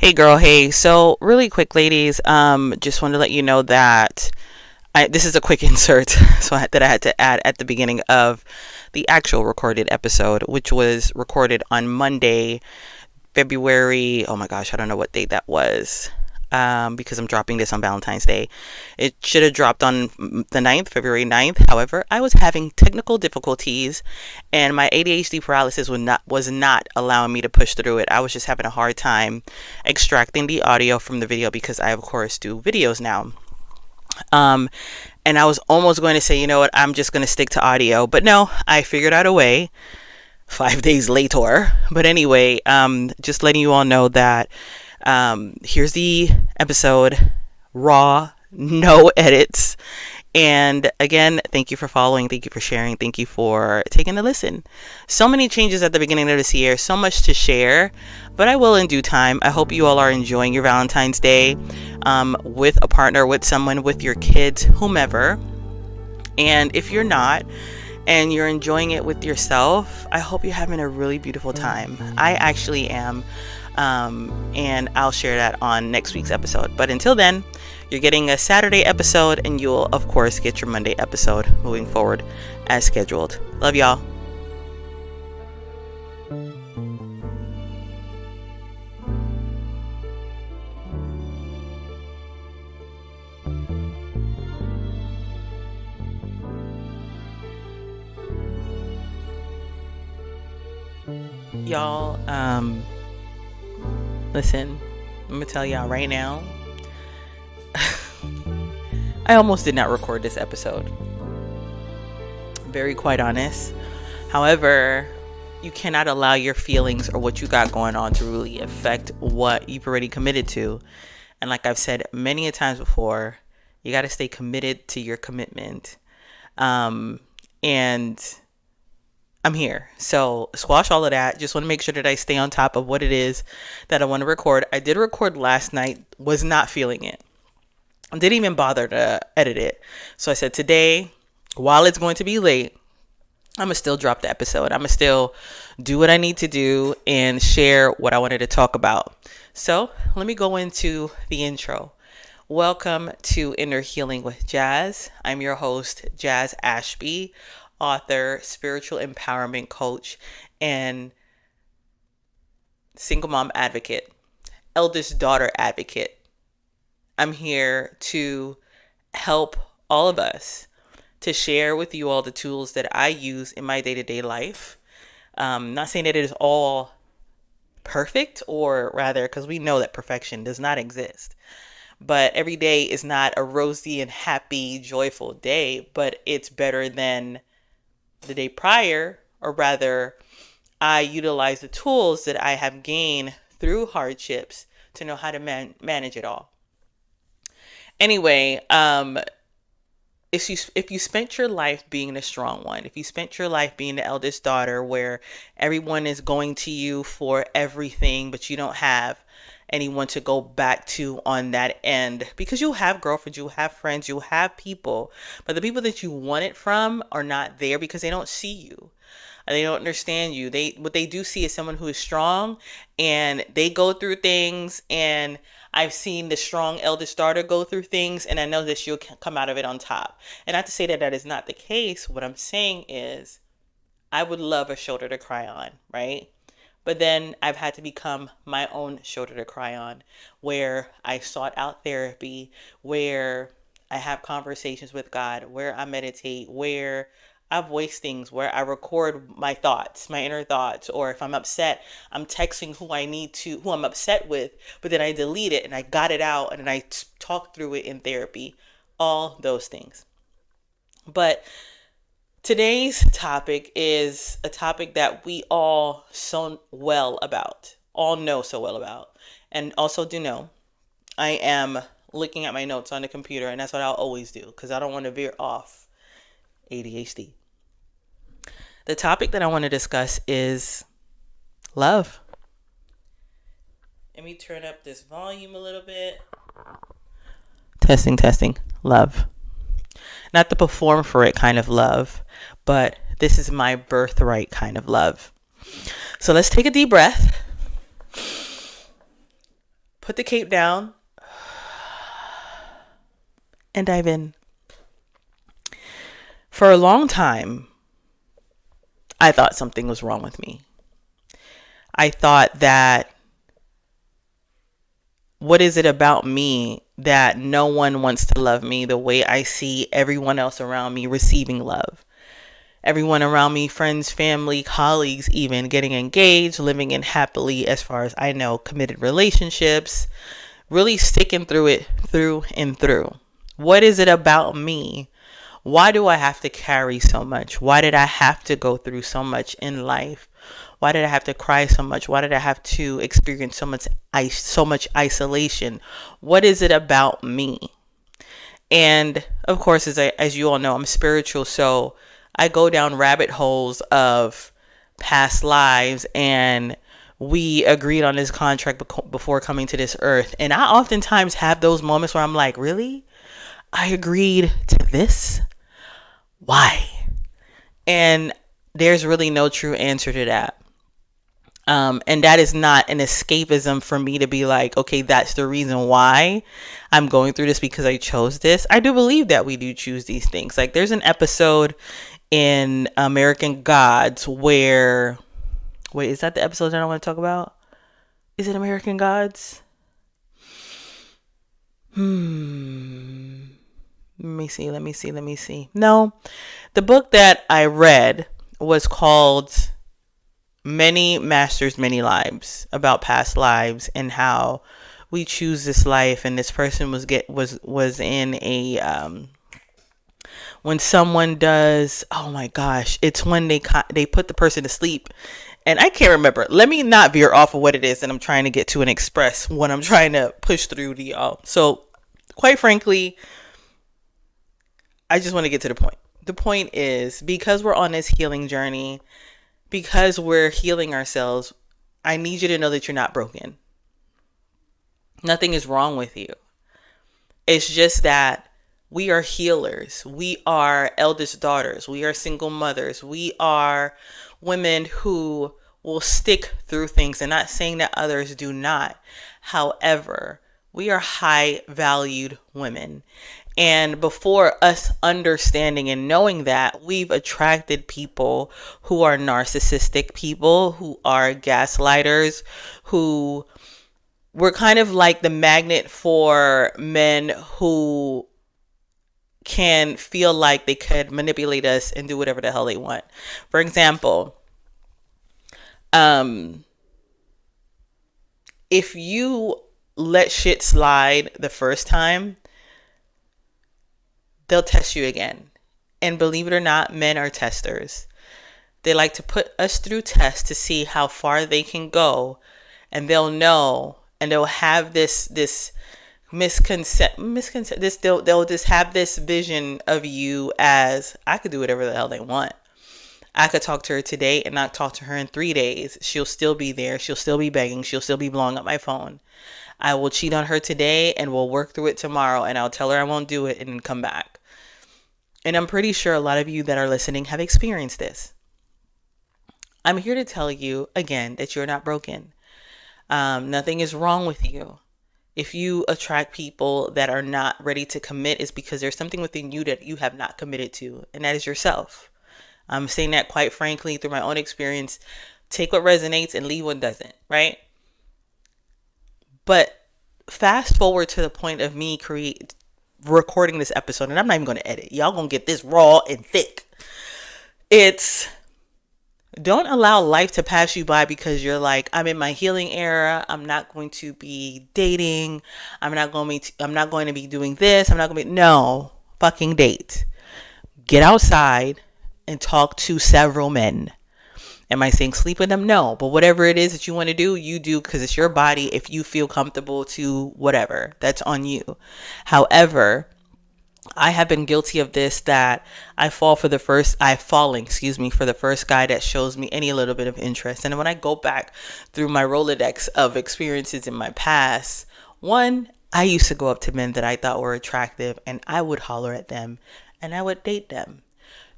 Hey girl, hey. So really quick, ladies, just want to let you know that this is a quick insert that I had to add at the beginning of the actual recorded episode, which was recorded on Monday, February, oh my gosh, I don't know what date that was. Because I'm dropping this on Valentine's Day. It should have dropped on the 9th, February 9th. However, I was having technical difficulties and my ADHD paralysis was not allowing me to push through it. I was just having a hard time extracting the audio from the video because I of course do videos now. Um, and I was almost going to say, you know what, I'm just going to stick to audio, but no, I figured out a way 5 days later. But anyway, just letting you all know that here's the episode, raw, no edits. And again, thank you for following, thank you for sharing, thank you for taking a listen. So many changes at the beginning of this year, so much to share, but I will in due time. I hope you all are enjoying your Valentine's Day with a partner, with someone, with your kids, whomever. And if you're not, and you're enjoying it with yourself, I hope you're having a really beautiful time. I actually am. And I'll share that on next week's episode. But until then, you're getting a Saturday episode, and you'll, of course, get your Monday episode moving forward as scheduled. Love y'all. Y'all, listen, I'm gonna tell y'all right now, I almost did not record this episode. Very quite honest. However, you cannot allow your feelings or what you got going on to really affect what you've already committed to. And like I've said many a times before, you got to stay committed to your commitment. And I'm here. So squash all of that. Just want to make sure that I stay on top of what it is that I want to record. I did record last night, was not feeling it. I didn't even bother to edit it. So I said today, while it's going to be late, I'm going to still drop the episode. I'm going to still do what I need to do and share what I wanted to talk about. So let me go into the intro. Welcome to Inner Healing with Jazz. I'm your host, Jazz Ashby, author, spiritual empowerment coach, and single mom advocate, eldest daughter advocate. I'm here to help all of us, to share with you all the tools that I use in my day-to-day life. Not saying that it is all perfect, or rather, because we know that perfection does not exist. But every day is not a rosy and happy, joyful day, but it's better than the day prior, or rather, I utilize the tools that I have gained through hardships to know how to manage it all. Anyway, if you spent your life being the strong one, if you spent your life being the eldest daughter where everyone is going to you for everything, but you don't have anyone to go back to on that end, because you'll have girlfriends, you'll have friends, you'll have people, but the people that you want it from are not there because they don't see you. They don't understand you. What they do see is someone who is strong, and they go through things, and I've seen the strong eldest daughter go through things, and I know that she'll come out of it on top. And not to say that that is not the case. What I'm saying is I would love a shoulder to cry on, right? But then I've had to become my own shoulder to cry on, where I sought out therapy, where I have conversations with God, where I meditate, where I voice things, where I record my thoughts, my inner thoughts, or if I'm upset, I'm texting who I'm upset with, but then I delete it and I got it out and then I talk through it in therapy, all those things. But today's topic is a topic that we all know so well about, and also do know. I am looking at my notes on the computer, and that's what I'll always do because I don't want to veer off ADHD. The topic that I want to discuss is love. Let me turn up this volume a little bit. Testing. Love. Not the perform for it kind of love, but this is my birthright kind of love. So let's take a deep breath. put the cape down, and dive in. For a long time, I thought something was wrong with me. I thought that, what is it about me that no one wants to love me the way I see everyone else around me receiving love? Everyone around me, friends, family, colleagues, even getting engaged, living in happily, as far as I know, committed relationships, really sticking through it through and through. What is it about me? Why do I have to carry so much? Why did I have to go through so much in life? Why did I have to cry so much? Why did I have to experience so much isolation? What is it about me? And of course, as you all know, I'm spiritual, so I go down rabbit holes of past lives, and we agreed on this contract before coming to this earth. And I oftentimes have those moments where I'm like, really? I agreed to this? Why? And there's really no true answer to that. And that is not an escapism for me to be like, okay, that's the reason why I'm going through this, because I chose this. I do believe that we do choose these things. Like, there's an episode in American Gods where, wait, is that the episode that I want to talk about? Is it American Gods? Let me see. No, the book that I read was called Many Masters, Many Lives, about past lives and how we choose this life. And this person was in a when someone does, oh my gosh, it's when they put the person to sleep. And I can't remember. Let me not veer off of what it is that I'm trying to get to and express what I'm trying to push through to y'all. So, quite frankly, I just want to get to the point. The point is, because we're on this healing journey, because we're healing ourselves, I need you to know that you're not broken. Nothing is wrong with you. It's just that we are healers. We are eldest daughters. We are single mothers. We are women who will stick through things, and not saying that others do not. However, we are high valued women. And before us understanding and knowing that, we've attracted people who are narcissistic, people who are gaslighters, who were kind of like the magnet for men who can feel like they could manipulate us and do whatever the hell they want. For example, if you let shit slide the first time, they'll test you again. And believe it or not, men are testers. They like to put us through tests to see how far they can go. And they'll know, and they'll have this they'll just have this vision of you as, I could do whatever the hell they want. I could talk to her today and not talk to her in 3 days. She'll still be there. She'll still be begging. She'll still be blowing up my phone. I will cheat on her today and we'll work through it tomorrow, and I'll tell her I won't do it and then come back. And I'm pretty sure a lot of you that are listening have experienced this. I'm here to tell you again that you're not broken. Nothing is wrong with you. If you attract people that are not ready to commit, it's because there's something within you that you have not committed to, and that is yourself. I'm saying that quite frankly through my own experience. Take what resonates and leave what doesn't, right? But fast forward to the point of me recording this episode, and I'm not even going to edit. Y'all going to get this raw and thick. It's, don't allow life to pass you by because you're like, I'm in my healing era. I'm not going to be dating. I'm not going to be doing this. No, fucking date. Get outside and talk to several men. Am I saying sleep with them? No. But whatever it is that you want to do, you do, because it's your body. If you feel comfortable to whatever, that's on you. However, I have been guilty of this, that I'm falling for the first guy that shows me any little bit of interest. And when I go back through my Rolodex of experiences in my past, one, I used to go up to men that I thought were attractive and I would holler at them and I would date them.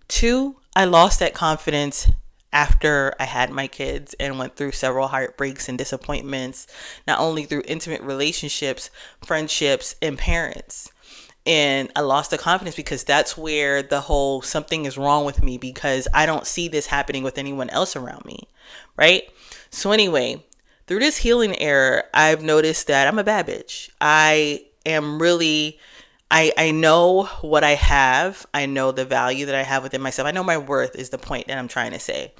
Two, I lost that confidence after I had my kids and went through several heartbreaks and disappointments, not only through intimate relationships, friendships, and parents. And I lost the confidence because that's where the whole something is wrong with me because I don't see this happening with anyone else around me, right? So anyway, through this healing era, I've noticed that I'm a bad bitch. I am really, I know what I have. I know the value that I have within myself. I know my worth is the point that I'm trying to say.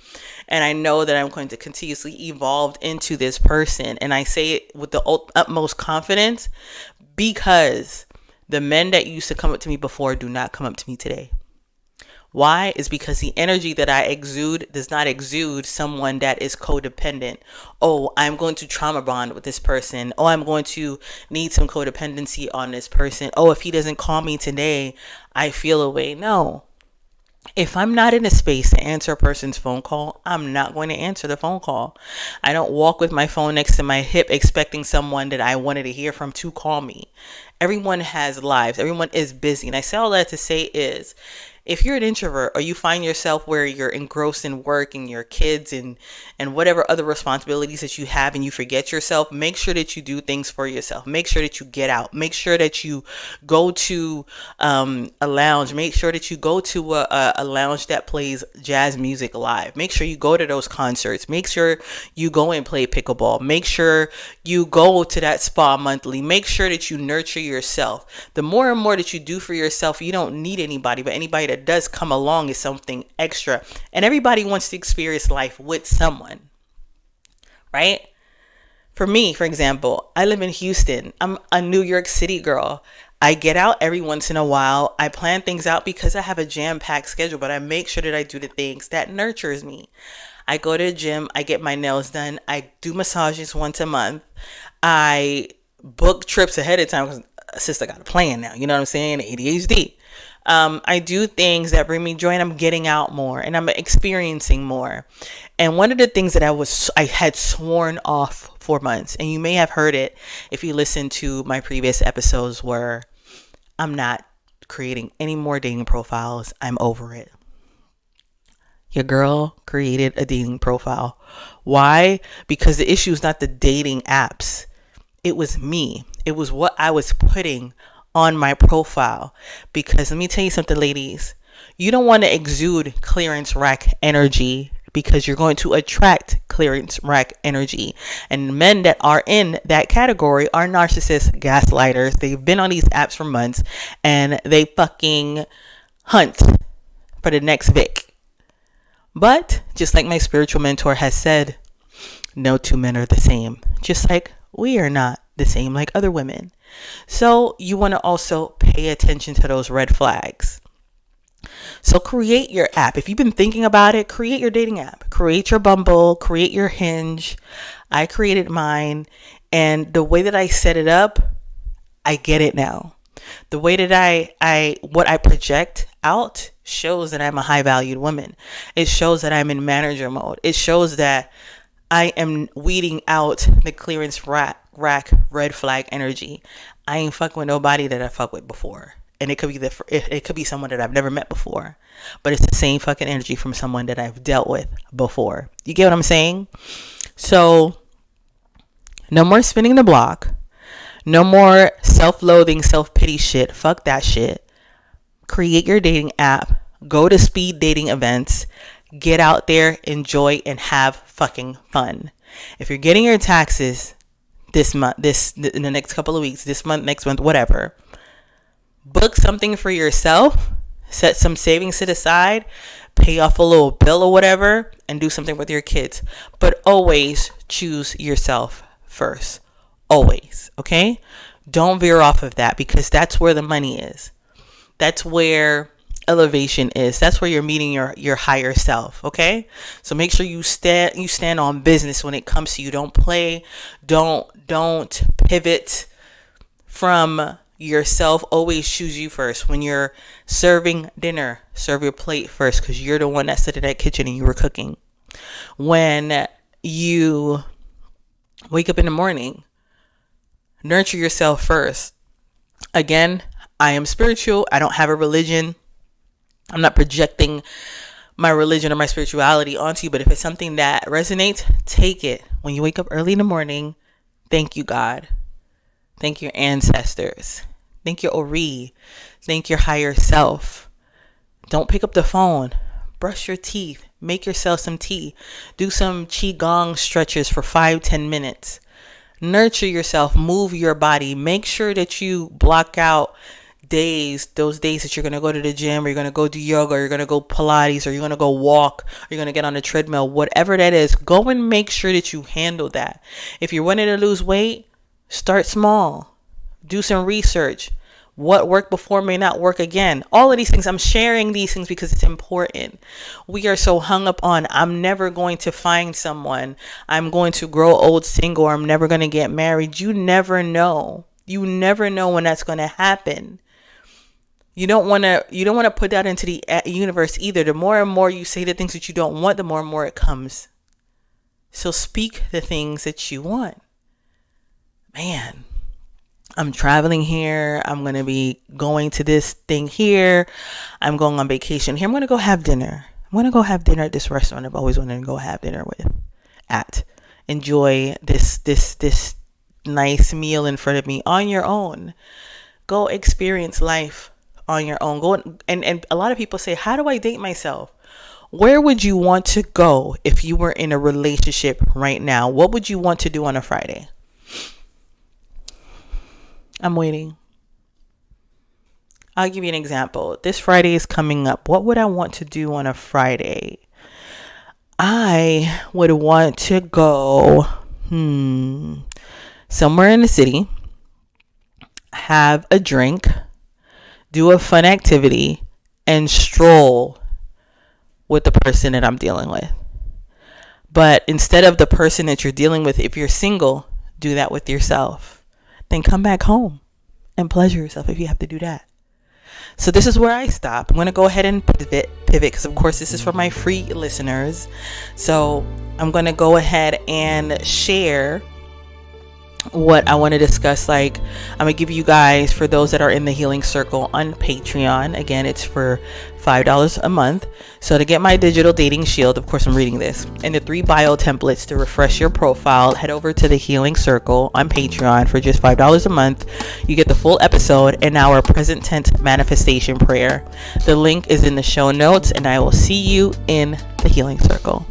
And I know that I'm going to continuously evolve into this person. And I say it with the utmost confidence because the men that used to come up to me before do not come up to me today. Why? Is because the energy that I exude does not exude someone that is codependent. Oh, I'm going to trauma bond with this person. Oh, I'm going to need some codependency on this person. Oh, if he doesn't call me today, I feel away. No. If I'm not in a space to answer a person's phone call, I'm not going to answer the phone call. I don't walk with my phone next to my hip expecting someone that I wanted to hear from to call me. Everyone has lives. Everyone is busy. And I say all that to say is, if you're an introvert or you find yourself where you're engrossed in work and your kids and whatever other responsibilities that you have and you forget yourself, make sure that you do things for yourself. Make sure that you get out. Make sure that you go to a lounge. Make sure that you go to a lounge that plays jazz music live. Make sure you go to those concerts. Make sure you go and play pickleball. Make sure you go to that spa monthly. Make sure that you nurture yourself. The more and more that you do for yourself, you don't need anybody, but anybody that does come along is something extra. And everybody wants to experience life with someone, right? For me, for example, I live in Houston. I'm a New York City girl. I get out every once in a while. I plan things out because I have a jam-packed schedule, but I make sure that I do the things that nurtures me. I go to the gym. I get my nails done. I do massages once a month. I book trips ahead of time because sister got a plan now. You know what I'm saying? ADHD. I do things that bring me joy, and I'm getting out more and I'm experiencing more. And one of the things that I had sworn off for months, and you may have heard it if you listen to my previous episodes, where I'm not creating any more dating profiles. I'm over it. Your girl created a dating profile. Why? Because the issue is not the dating apps. It was me. It was what I was putting on my profile. Because let me tell you something, ladies. You don't want to exude clearance rack energy because you're going to attract clearance rack energy. And men that are in that category are narcissists, gaslighters. They've been on these apps for months and they fucking hunt for the next Vic. But just like my spiritual mentor has said, no two men are the same. Just like we are not the same like other women. So you want to also pay attention to those red flags. So create your app. If you've been thinking about it, create your dating app. Create your Bumble, create your Hinge. I created mine. And the way that I set it up, I get it now. The way that what I project out shows that I'm a high valued woman. It shows that I'm in manager mode. It shows that I am weeding out the clearance rack red flag energy. I ain't fucking with nobody that I fucked with before. And it could be someone that I've never met before. But it's the same fucking energy from someone that I've dealt with before. You get what I'm saying? So no more spinning the block. No more self-loathing, self-pity shit. Fuck that shit. Create your dating app. Go to speed dating events. Get out there, enjoy, and have fucking fun. If you're getting your taxes this month, in the next couple of weeks, this month, next month, whatever, book something for yourself. Set some savings to the side. Pay off a little bill or whatever, and do something with your kids. But always choose yourself first. Always, okay? Don't veer off of that because that's where the money is. That's where elevation is. That's where you're meeting your higher self, okay? So make sure you stand on business when it comes to you. Don't play. Don't pivot from yourself. Always choose you first. When you're serving dinner, serve your plate first because you're the one that sat in that kitchen and you were cooking. When you wake up in the morning, nurture yourself first. Again, I am spiritual. I don't have a religion. I'm not projecting my religion or my spirituality onto you, but if it's something that resonates, take it. When you wake up early in the morning, thank you, God. Thank your ancestors. Thank your Ori. Thank your higher self. Don't pick up the phone. Brush your teeth. Make yourself some tea. Do some qigong stretches for 5-10 minutes. Nurture yourself. Move your body. Make sure that you block out those days that you're going to go to the gym, or you're going to go do yoga, or you're going to go Pilates, or you're going to go walk, or you're going to get on the treadmill, whatever that is. Go and make sure that you handle that. If you're wanting to lose weight, start small. Do some research. What worked before may not work again. All of these things, I'm sharing these things because it's important. We are so hung up on, I'm never going to find someone. I'm going to grow old single, or I'm never going to get married. You never know. You never know when that's going to happen. You don't want to put that into the universe either. The more and more you say the things that you don't want, the more and more it comes. So speak the things that you want. Man, I'm traveling here. I'm going to be going to this thing here. I'm going on vacation here. I'm going to go have dinner. I'm going to go have dinner at this restaurant I've always wanted to go have dinner at. Enjoy this nice meal in front of me on your own. Go experience life on your own. Go and a lot of people say, how do I date myself? Where would you want to go if you were in a relationship right now? What would you want to do on a Friday? I'm waiting. I'll give you an example. This Friday is coming up. What would I want to do on a Friday? I would want to go somewhere in the city, have a drink, do a fun activity, and stroll with the person that I'm dealing with. But instead of the person that you're dealing with, if you're single, do that with yourself. Then come back home and pleasure yourself if you have to do that. So this is where I stop. I'm going to go ahead and pivot because, of course, this is for my free listeners. So I'm going to go ahead and share what I want to discuss. Like, I'm gonna give you guys, for those that are in the Healing Circle on Patreon, again, it's for $5 a month. So to get my digital dating shield, of course I'm reading this, and the 3 bio templates to refresh your profile, head over to the Healing Circle on Patreon for just $5 a month. You get the full episode and our present tense manifestation prayer. The link is in the show notes, and I will see you in the Healing Circle.